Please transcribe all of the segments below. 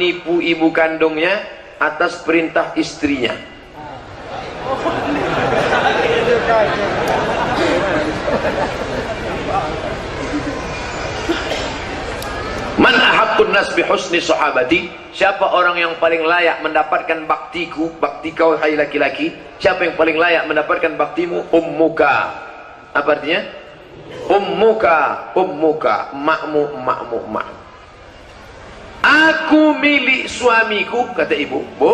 menipu ibu kandungnya atas perintah istrinya. Man ahaqqun nas bi husni sahabati, siapa orang yang paling layak mendapatkan baktiku, bakti kau hai laki-laki, siapa yang paling layak mendapatkan baktimu? Ummuka. Apa artinya? Ummuka, ummuka, makmu, makmu, makmu. Aku milik suamiku, kata ibu. Bu,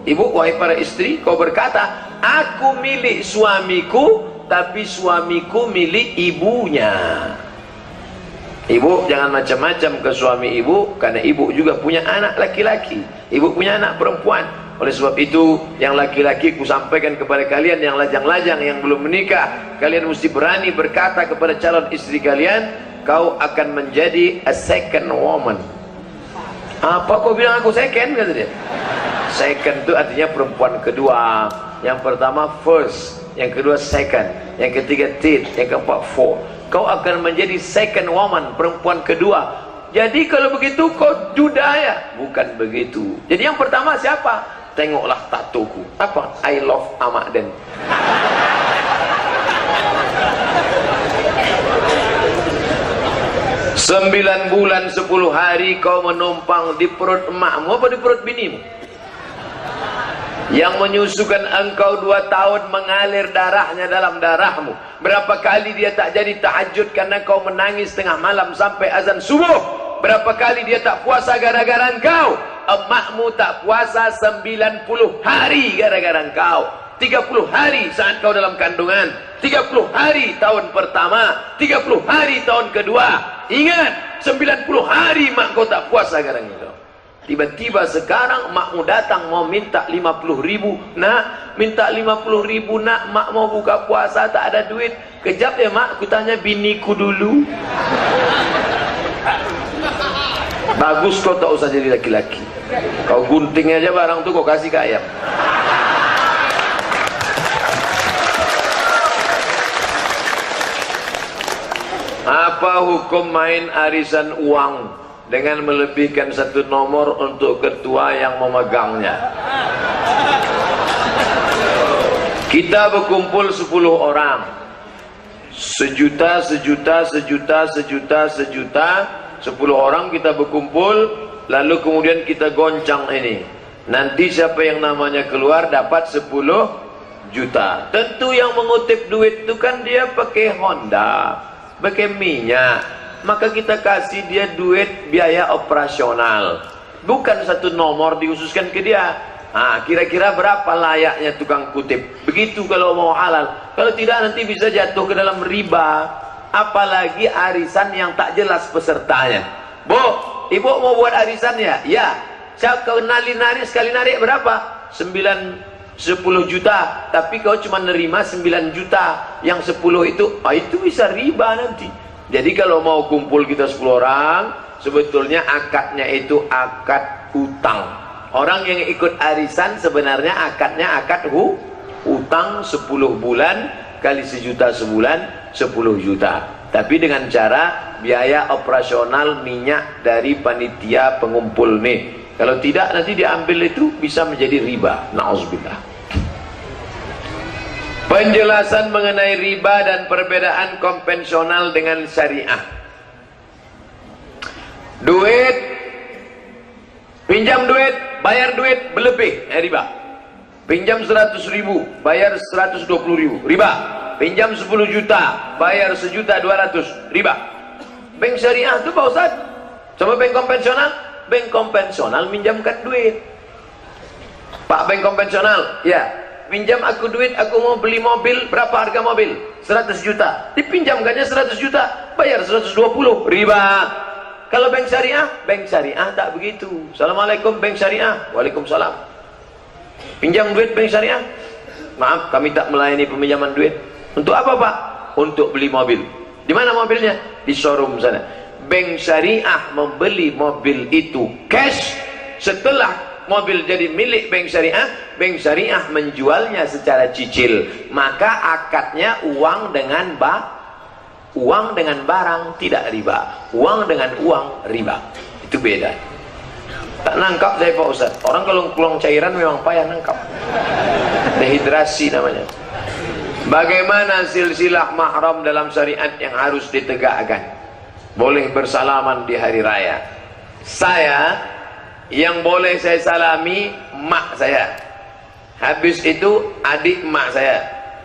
ibu, wahai para istri, kau berkata, aku milik suamiku, tapi suamiku milik ibunya. Ibu jangan macam-macam ke suami ibu, karena ibu juga punya anak laki-laki, ibu punya anak perempuan. Oleh sebab itu, yang laki-laki ku sampaikan kepada kalian, yang lajang-lajang, yang belum menikah, kalian mesti berani berkata kepada calon istri kalian, kau akan menjadi a second woman. Apa kau bilang aku second, kata dia. Second itu artinya perempuan kedua. Yang pertama first, yang kedua second, yang ketiga third, yang keempat fourth. Kau akan menjadi second woman, perempuan kedua. Jadi kalau begitu kau duda ya? Bukan begitu. Jadi yang pertama siapa? Tengoklah tatoku. Apa? I love Amaden. Sembilan bulan 10 hari kau menumpang di perut emakmu apa di perut binimu? Yang menyusukan engkau 2 tahun mengalir darahnya dalam darahmu. Berapa kali dia tak jadi tahajud karena kau menangis tengah malam sampai azan subuh. Berapa kali dia tak puasa gara-gara engkau. Emakmu tak puasa 90 hari gara-gara engkau. 30 hari saat kau dalam kandungan, 30 hari tahun pertama, 30 hari tahun kedua. Ingat, 90 hari mak kau tak puasa gara-gara engkau. Tiba-tiba sekarang makmu datang mau minta 50.000. Nak, minta 50.000 nak, mak mau buka puasa tak ada duit. Kejap ya mak, ku tanya biniku dulu. Bagus kau tak usah jadi laki-laki. Kau gunting aja barang tuh kau kasih ke ayam. Apa hukum main arisan uang dengan melebihkan 1 nomor untuk ketua yang memegangnya? Kita berkumpul 10 orang, sejuta, 10 orang kita berkumpul, lalu kemudian kita goncang ini. Nanti siapa yang namanya keluar dapat 10 juta. Tentu yang mengutip duit itu kan dia pakai Honda, pakai minyak. Maka kita kasih dia duit biaya operasional, bukan 1 nomor dikhususkan ke dia. Kira-kira berapa layaknya tukang kutip? Begitu kalau mau halal. Kalau tidak nanti bisa jatuh ke dalam riba. Apalagi arisan yang tak jelas pesertanya. Bu, ibu mau buat arisan ya? Ya. Saya kau narik sekali narik berapa? 10 juta. Tapi kau cuma nerima 9 juta. Yang 10 itu bisa riba nanti. Jadi kalau mau kumpul kita 10 orang, sebetulnya akadnya itu akad hutang. Orang yang ikut arisan sebenarnya akadnya akad hutang 10 bulan kali 1 juta sebulan 10 juta. Tapi dengan cara biaya operasional minyak dari panitia pengumpul nih. Kalau tidak nanti diambil itu bisa menjadi riba. Na'udzubillah. Penjelasan mengenai riba dan perbedaan konvensional dengan syariah. Duit, pinjam duit, bayar duit berlebih, riba. Pinjam 100.000, bayar 120.000, riba. Pinjam 10 juta, bayar 1.200.000, riba. Bank syariah itu Pak Ustaz. Coba bank konvensional. Bank konvensional minjamkan duit. Pak, bank konvensional, ya. Pinjam aku duit, aku mau beli mobil. Berapa harga mobil? 100 juta. Dipinjamkannya 100 juta, bayar 120, riba. Kalau bank syariah tak begitu. Assalamualaikum bank syariah. Waalaikumsalam. Pinjam duit bank syariah. Maaf, kami tak melayani peminjaman duit. Untuk apa Pak? Untuk beli mobil. Di mana mobilnya? Di showroom sana. Bank syariah membeli mobil itu cash. Setelah mobil jadi milik bank syariah menjualnya secara cicil. Maka akadnya uang dengan barang, tidak riba. Uang dengan uang, riba. Itu beda. Tak nangkap saya Pak Ustaz. Orang kalau pulang cairan memang payah nangkap. Dehidrasi namanya. Bagaimana silsilah mahram dalam syariat yang harus ditegakkan? Boleh bersalaman di hari raya. Saya yang boleh saya salami mak saya. Habis itu adik mak saya.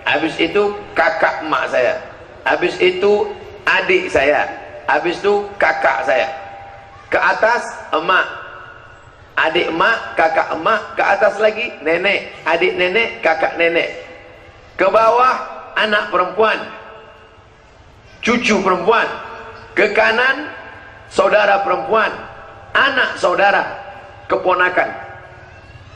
Habis itu kakak mak saya. Habis itu adik saya. Habis itu kakak saya. Ke atas emak, adik emak, kakak emak. Ke atas lagi nenek, adik nenek, kakak nenek. Ke bawah anak perempuan, cucu perempuan. Ke kanan saudara perempuan, anak saudara, keponakan.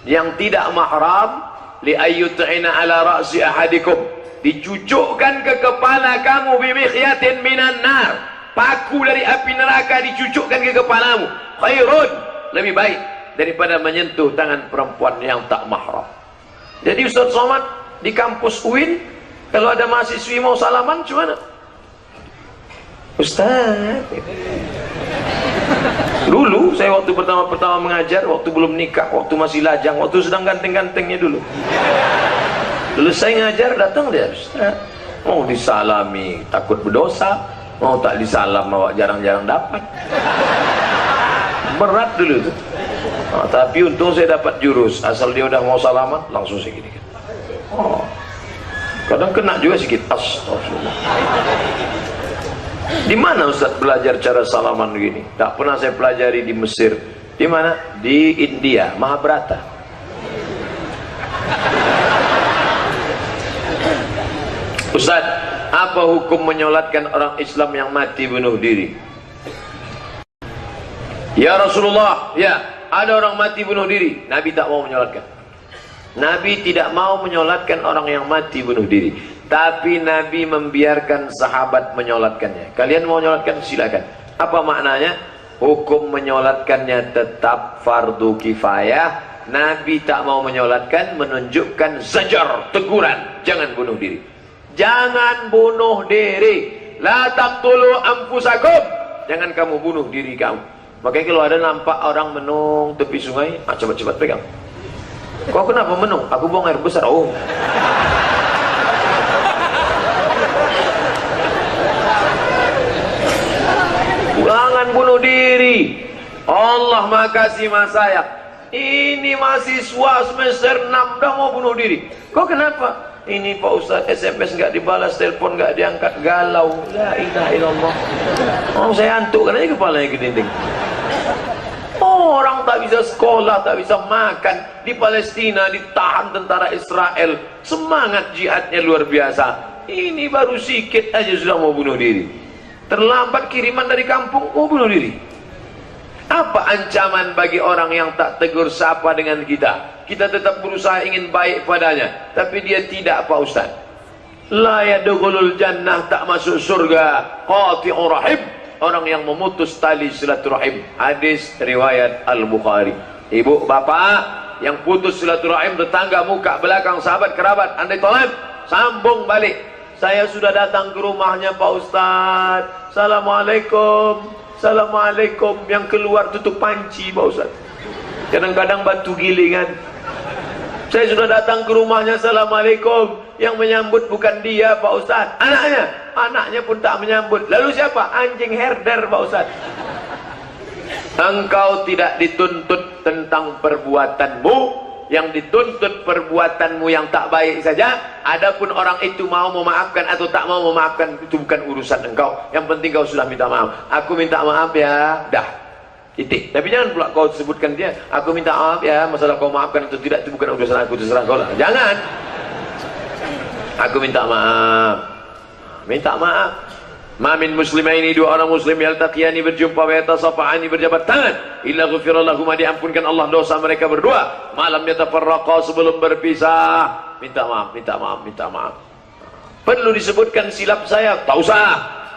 Yang tidak mahram li ayyut'ina ala ra'si ahadikum, dicucukkan ke kepala kamu bimikhiyatin minan nar, paku dari api neraka dicucukkan ke kepalamu, khairun, lebih baik daripada menyentuh tangan perempuan yang tak mahram. Jadi Ustaz Somad di kampus UIN kalau ada mahasiswi mau salaman gimana? Ustaz, dulu saya waktu pertama-pertama mengajar, waktu belum nikah, waktu masih lajang, waktu sedang ganteng-gantengnya dulu saya ngajar, datang dia, Ustaz, mau disalami takut berdosa, mau tak disalam awak jarang-jarang dapat. Berat dulu tuh. Nah, tapi untung saya dapat jurus, asal dia udah mau salaman langsung saya gini. Oh, kadang kena juga sedikit. Astagfirullah. Di mana Ustaz belajar cara salaman begini? Tak pernah saya pelajari di Mesir. Di mana? Di India, Mahabharata. Ustaz, apa hukum menyolatkan orang Islam yang mati bunuh diri? Ya Rasulullah, ya, ada orang mati bunuh diri, Nabi tak mau menyolatkan. Nabi tidak mau menyolatkan orang yang mati bunuh diri, tapi Nabi membiarkan sahabat menyolatkannya. Kalian mau menyolatkan? Silakan. Apa maknanya? Hukum menyolatkannya tetap fardu kifayah. Nabi tak mau menyolatkan, menunjukkan zajar, teguran, jangan bunuh diri. Jangan bunuh diri. La taqtulu anfusakum. Jangan kamu bunuh diri kamu. Makanya kalau ada nampak orang menung tepi sungai, cepat-cepat pegang. Kau kenapa menung? Aku buang air besar. Oh. Jangan bunuh diri. Allah Maha Kasih Maha Sayang. Ini mahasiswa semester 6 dah mau bunuh diri. Kau kenapa? Ini Pak Ustaz, SMS nggak dibalas, telepon nggak diangkat, galau. La ilaha illallah. Oh, saya antuk kan aja kepalanya ke dinding. Oh, orang tak bisa sekolah, tak bisa makan. Di Palestina ditahan tentara Israel. Semangat jihadnya luar biasa. Ini baru sikit aja sudah mau bunuh diri. Terlambat kiriman dari kampung, mau bunuh diri. Apa ancaman bagi orang yang tak tegur sapa dengan kita? Kita tetap berusaha ingin baik padanya, tapi dia tidak, Pak Ustaz. La yadkhulul jannah, tak masuk surga qati'ur rahim, orang yang memutus tali silaturahim. Hadis riwayat Al-Bukhari. Ibu bapak yang putus silaturahim, tetangga, muka, belakang, sahabat, kerabat, andai tolak, sambung balik. Saya sudah datang ke rumahnya Pak Ustaz, Assalamualaikum, Assalamualaikum. Yang keluar tutup panci Pak Ustaz, kadang-kadang batu gilingan. Saya sudah datang ke rumahnya, Assalamualaikum. Yang menyambut bukan dia Pak Ustaz, anaknya. Anaknya pun tak menyambut. Lalu siapa? Anjing herder Pak Ustaz. Engkau tidak dituntut tentang perbuatanmu, yang dituntut perbuatanmu yang tak baik saja. Adapun orang itu mau memaafkan atau tak mau memaafkan, itu bukan urusan engkau. Yang penting kau sudah minta maaf. Aku minta maaf ya, dah, titik. Tapi jangan pula kau sebutkan dia, aku minta maaf ya, masalah kau maafkan atau tidak itu bukan urusan aku, terserah kau lah. Jangan. Aku minta maaf. Minta maaf. Mamin muslimaini, dua orang muslim yaltaqiyani, berjumpa, wa yatasafahani, berjabat tangan, illa ghufira lahuma, diampunkan Allah dosa mereka berdua. Malam yatafarraqa, sebelum berpisah. Minta maaf, minta maaf, minta maaf. Perlu disebutkan silap saya? Tak usah.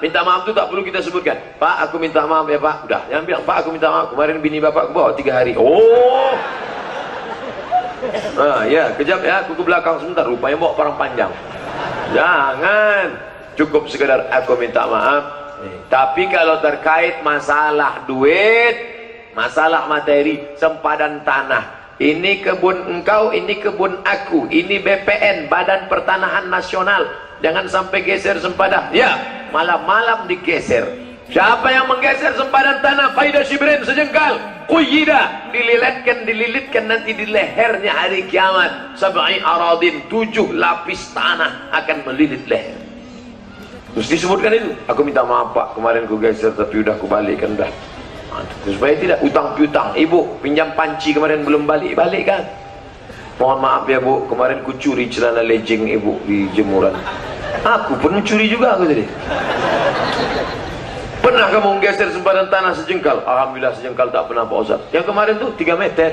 Minta maaf itu tak perlu kita sebutkan. Pak, aku minta maaf ya Pak. Udah, jangan bilang Pak aku minta maaf, kemarin bini bapak bawa 3 hari. Oh. Nah, ya, kejap ya, aku ke belakang sebentar, rupanya bawa parang panjang. Jangan. Cukup sekedar aku minta maaf. Tapi kalau terkait masalah duit, masalah materi, sempadan tanah. Ini kebun engkau, ini kebun aku, ini BPN, Badan Pertanahan Nasional. Jangan sampai geser sempadan. Ya, malam-malam digeser. Siapa yang menggeser sempadan tanah faidah shibrin sejengkal, quyida, dililitkan nanti di lehernya hari kiamat. Sab'i aradin, 7 lapis tanah akan melilit leher. Terus disebutkan itu, aku minta maaf Pak, kemarin ku geser tapi udah ku balikkan dah. Supaya tidak utang piutang. Ibu pinjam panci kemarin belum balik kan? Mohon maaf ya Bu, kemarin ku curi celana lejeng ibu di jemuran. Aku pun mencuri juga aku tadi. Pernah kamu menggeser sempadan tanah sejengkal? Alhamdulillah sejengkal tak pernah Pak Ustaz. Yang kemarin tuh 3 meter.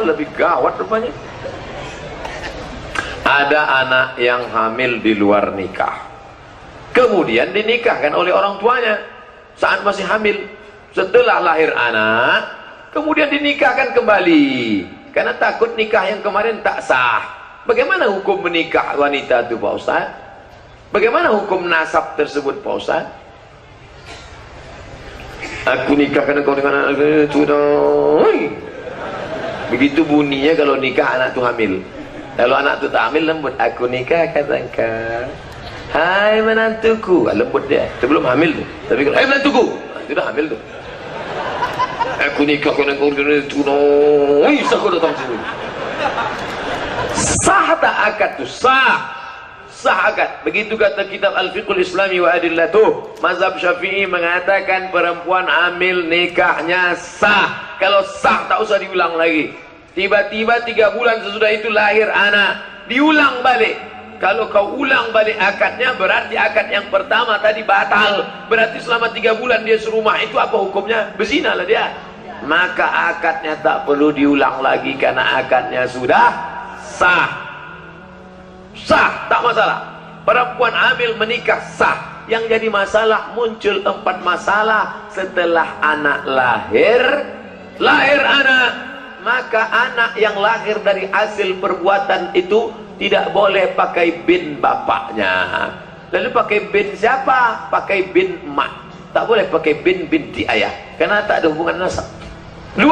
Lebih gawat rupanya. Ada anak yang hamil di luar nikah, kemudian dinikahkan oleh orang tuanya saat masih hamil. Setelah lahir anak, kemudian dinikahkan kembali karena takut nikah yang kemarin tak sah. Bagaimana hukum menikah wanita itu Pak Ustaz? Bagaimana hukum nasab tersebut Pak Ustaz? Aku nikahkan kau dengan anak itu. Begitu bunyinya kalau nikah anak itu hamil. Kalau anak itu tak hamil lembut. Aku nikahkan engkau, hai menantuku. Lembut dia. Itu belum hamil tuh. Tapi kalau hai menantuku, itu dah hamil tuh. Aku nikahkan engkau dengan itu. Aku datang sini. Sah tak akad tuh? Sah akad. Begitu kata kitab Al-Fiqhul Islami wa Adillatuh. Mazhab Syafi'i mengatakan perempuan hamil nikahnya sah. Kalau sah tak usah diulang lagi. Tiba-tiba 3 bulan sesudah itu lahir anak, diulang balik. Kalau kau ulang balik akadnya, berarti akad yang pertama tadi batal. Berarti selama 3 bulan dia serumah, itu apa hukumnya? Berzina lah dia. Maka akadnya tak perlu diulang lagi karena akadnya sudah sah. Sah, tak masalah. Perempuan hamil menikah sah. Yang jadi masalah, muncul 4 masalah setelah anak lahir. Lahir anak, maka anak yang lahir dari hasil perbuatan itu tidak boleh pakai bin bapaknya. Lalu pakai bin siapa? Pakai bin emak. Tak boleh pakai bin binti ayah, karena tak ada hubungan nasab. 2,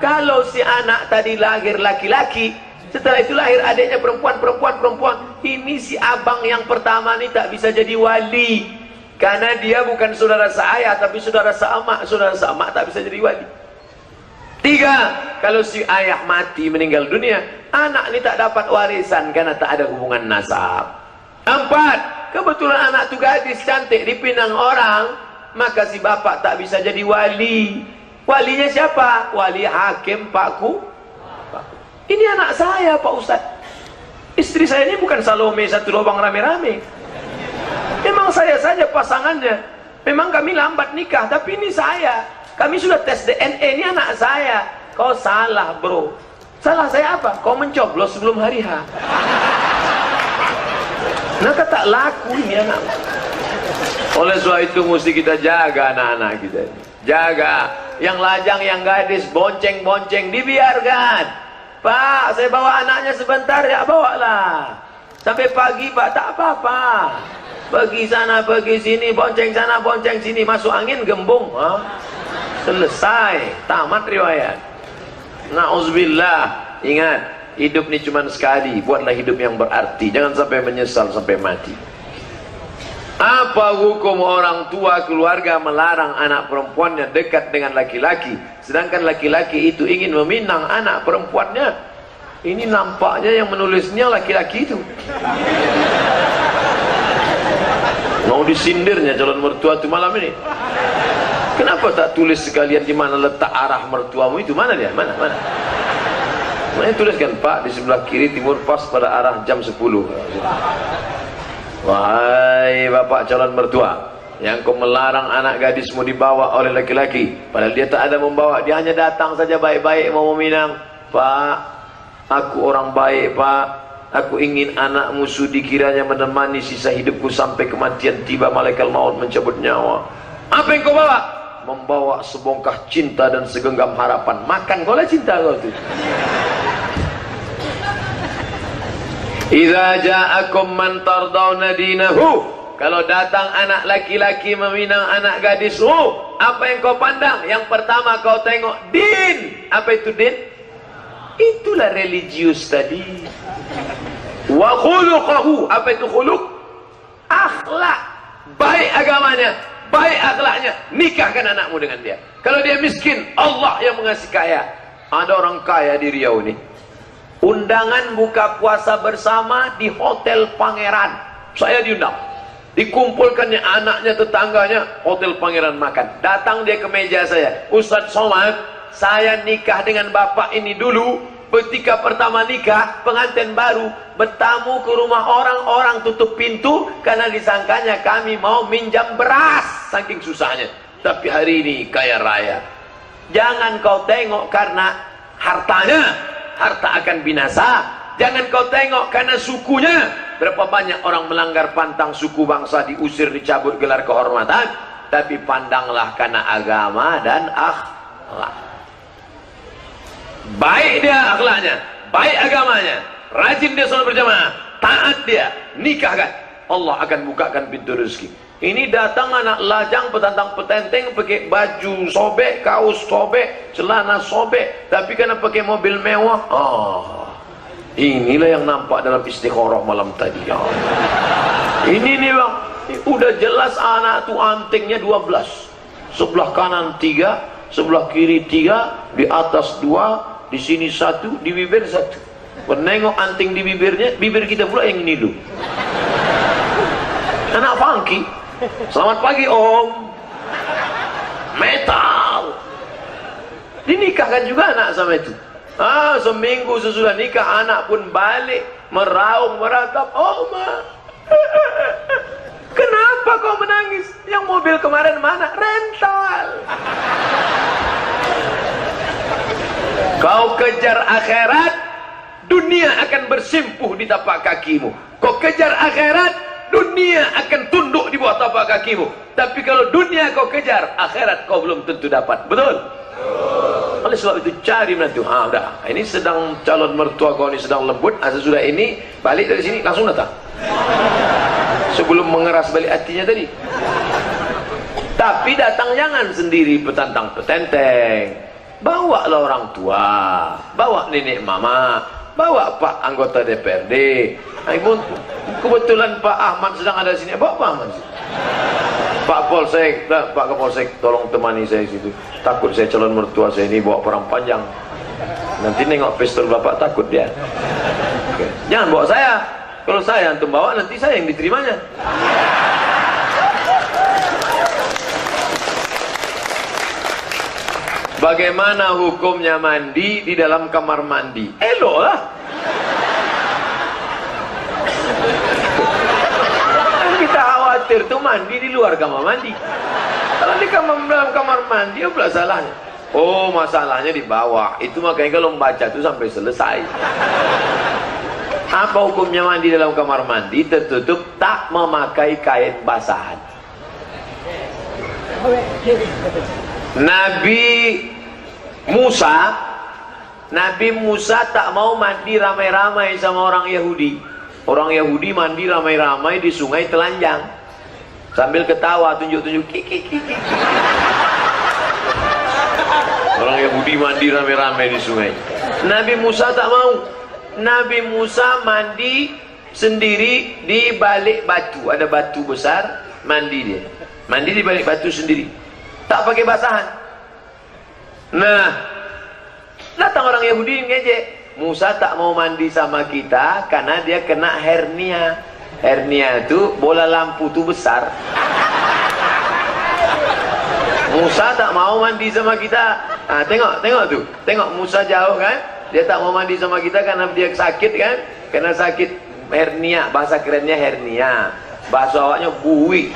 kalau si anak tadi lahir laki-laki, setelah itu lahir adiknya perempuan. Ini si abang yang pertama ini tak bisa jadi wali, karena dia bukan saudara seayah tapi saudara seemak. Saudara seemak tak bisa jadi wali. 3, kalau si ayah mati meninggal dunia, anak ini tak dapat warisan karena tak ada hubungan nasab. 4, kebetulan anak itu gadis cantik dipinang orang, maka si bapak tak bisa jadi wali. Walinya siapa? Wali hakim Pakku. Ini anak saya Pak Ustaz. Istri saya ini bukan Salome satu lubang rame-rame. Memang saya saja pasangannya. Memang kami lambat nikah, tapi ini saya. Kami sudah tes DNA, ini anak saya. Kau salah bro. Salah saya apa? Kau mencoblos sebelum hari H. Nah tak laku ini anak. Oleh sebab itu mesti kita jaga anak-anak kita. Jaga. Yang lajang, yang gadis, bonceng-bonceng dibiarkan. Pak, saya bawa anaknya sebentar ya, bawalah. Sampai pagi Pak, tak apa-apa. Pergi sana, pergi sini, bonceng sana, bonceng sini, masuk angin gembung. Selesai, tamat riwayat. Na'udzubillah. Ingat, hidup ini cuma sekali. Buatlah hidup yang berarti. Jangan sampai menyesal sampai mati. Apa hukum orang tua keluarga melarang anak perempuannya dekat dengan laki-laki, sedangkan laki-laki itu ingin meminang anak perempuannya? Ini nampaknya yang menulisnya laki-laki itu. Mau disindirnya calon mertua itu malam ini. Kenapa tak tulis sekalian di mana letak arah mertuamu itu? Mana dia? Mana? Mana tuliskan Pak di sebelah kiri timur pas pada arah jam 10. Wahai bapak calon mertua, yang kau melarang anak gadismu dibawa oleh laki-laki, padahal dia tak ada membawa, dia hanya datang saja baik-baik mau meminang. Pak, aku orang baik Pak, aku ingin anakmu sudi kiranya menemani sisa hidupku sampai kematian tiba malaikat maut mencabut nyawa. Apa yang kau bawa? Membawa sebongkah cinta dan segenggam harapan. Makan kau lah cinta kau itu. Idza ja'akum man tardawna dinahu kalau datang anak laki-laki meminang anak gadis, apa yang kau pandang? Yang pertama kau tengok din. Apa itu din? Itulah religius tadi. Wa khuluquhu. Apa itu khuluq? Akhlak. Baik agamanya, baik akhlaknya, nikahkan anakmu dengan dia. Kalau dia miskin, Allah yang mengasih kaya. Ada orang kaya di Riau ini, undangan buka puasa bersama di Hotel Pangeran. Saya diundang, dikumpulkannya anaknya, tetangganya, Hotel Pangeran makan. Datang dia ke meja saya, Ustadz Somad, saya nikah dengan bapak ini dulu. Ketika pertama nikah, pengantin baru bertamu ke rumah orang tutup pintu karena disangkanya kami mau minjam beras, saking susahnya. Tapi hari ini kaya raya. Jangan kau tengok karena hartanya, harta akan binasa. Jangan kau tengok karena sukunya. Berapa banyak orang melanggar pantang suku bangsa, diusir, dicabut gelar kehormatan. Tapi pandanglah karena agama dan akhlak. Baik dia akhlaknya, baik agamanya, rajin dia sholat berjamaah, taat dia, nikahkan, Allah akan bukakan pintu rezeki. Ini datang anak lajang, petantang petenteng, pakai baju sobek, kaos sobek, celana sobek, tapi karena pakai mobil mewah. Inilah yang nampak dalam istikharah malam tadi. Ini nih bang, udah jelas anak tuh antingnya 12, sebelah kanan 3, sebelah kiri 3, di atas 2, di sini 1, di bibir 1. Menengok anting di bibirnya, bibir kita pula yang ini dulu. Anak funky. Selamat pagi om. Metal. Dinikahkan juga anak sama itu. Seminggu sesudah nikah anak pun balik meraung meratap, Oma, kenapa kau menangis? Yang mobil kemarin mana? Rental. Kau kejar akhirat, dunia akan bersimpuh di tapak kakimu. Kau kejar akhirat, dunia akan tunduk di bawah tapak kakimu. Tapi kalau dunia kau kejar, akhirat kau belum tentu dapat. Betul? Oleh sebab itu cari menantu. Udah, ini sedang calon mertua kau ini sedang lembut. Sesudah ini balik dari sini langsung datang. Sebelum mengeras balik hatinya tadi. Tapi datang jangan sendiri petantang petenteng. Bawalah orang tua, bawa nenek mama, bawa Pak anggota DPRD. Kebetulan Pak Ahmad sedang ada di sini, bawa Pak Ahmad. Pak Polsek, Pak Kapolsek, tolong temani saya situ. Takut saya calon mertua saya ini bawa perang panjang. Nanti nengok pistol bapak takut dia. Oke. Jangan bawa saya. Kalau saya antum bawa, nanti saya yang diterimanya. Bagaimana hukumnya mandi di dalam kamar mandi? Elok lah. Kita khawatir tuh mandi di luar kamar mandi. Kalau di dalam kamar mandi, apa salahnya? Oh, masalahnya di bawah. Itu makanya kalau membaca itu sampai selesai. Apa hukumnya mandi dalam kamar mandi? Tertutup, tak memakai kain basahan. Nabi Musa tak mau mandi ramai-ramai sama orang Yahudi. Orang Yahudi mandi ramai-ramai di sungai telanjang sambil ketawa tunjuk-tunjuk kiki. Orang Yahudi mandi ramai-ramai di sungai. Nabi Musa tak mau. Nabi Musa mandi sendiri di balik batu. Ada batu besar, mandi dia. Mandi di balik batu sendiri. Tak pakai basahan. Nah, datang orang Yahudi ngejek. Musa tak mau mandi sama kita karena dia kena hernia. Hernia itu bola lampu tuh besar. Musa tak mau mandi sama kita. Tengok tuh. Tengok Musa jauh kan? Dia tak mau mandi sama kita karena dia sakit kan? Karena sakit hernia. Bahasa kerennya hernia. Bahasa awaknya buwi.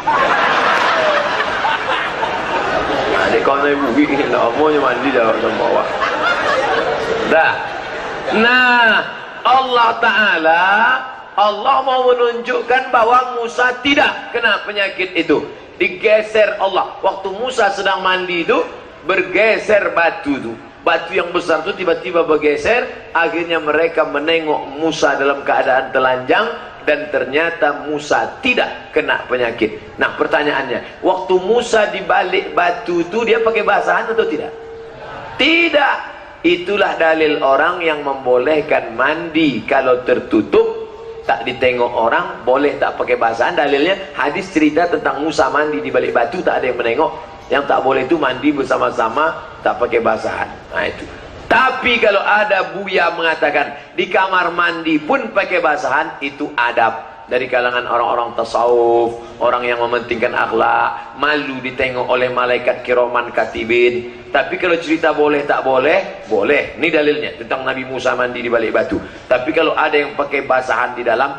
Adik kau naik buwi ini namanya mandi jauh sama awak. Dah. Nah, Allah mau menunjukkan bahwa Musa tidak kena penyakit itu. Digeser Allah. Waktu Musa sedang mandi itu, bergeser batu itu. Batu yang besar itu tiba-tiba bergeser. Akhirnya mereka menengok Musa dalam keadaan telanjang. dan ternyata Musa tidak kena penyakit. Nah pertanyaannya, waktu Musa di balik batu itu dia pakai basahan atau tidak? Tidak. Itulah dalil orang yang membolehkan mandi kalau tertutup, tak ditengok orang, boleh tak pakai basahan. Dalilnya hadis cerita tentang Musa mandi di balik batu, tak ada yang menengok. Yang tak boleh itu mandi bersama-sama tak pakai basahan. Nah itu. Tapi kalau ada Buya mengatakan di kamar mandi pun pakai basahan, itu adab dari kalangan orang-orang tasawuf, orang yang mementingkan akhlak, malu ditengok oleh malaikat kiraman katibin. Tapi kalau cerita boleh tak boleh, boleh. Ini dalilnya tentang Nabi Musa mandi di balik batu. Tapi kalau ada yang pakai basahan di dalam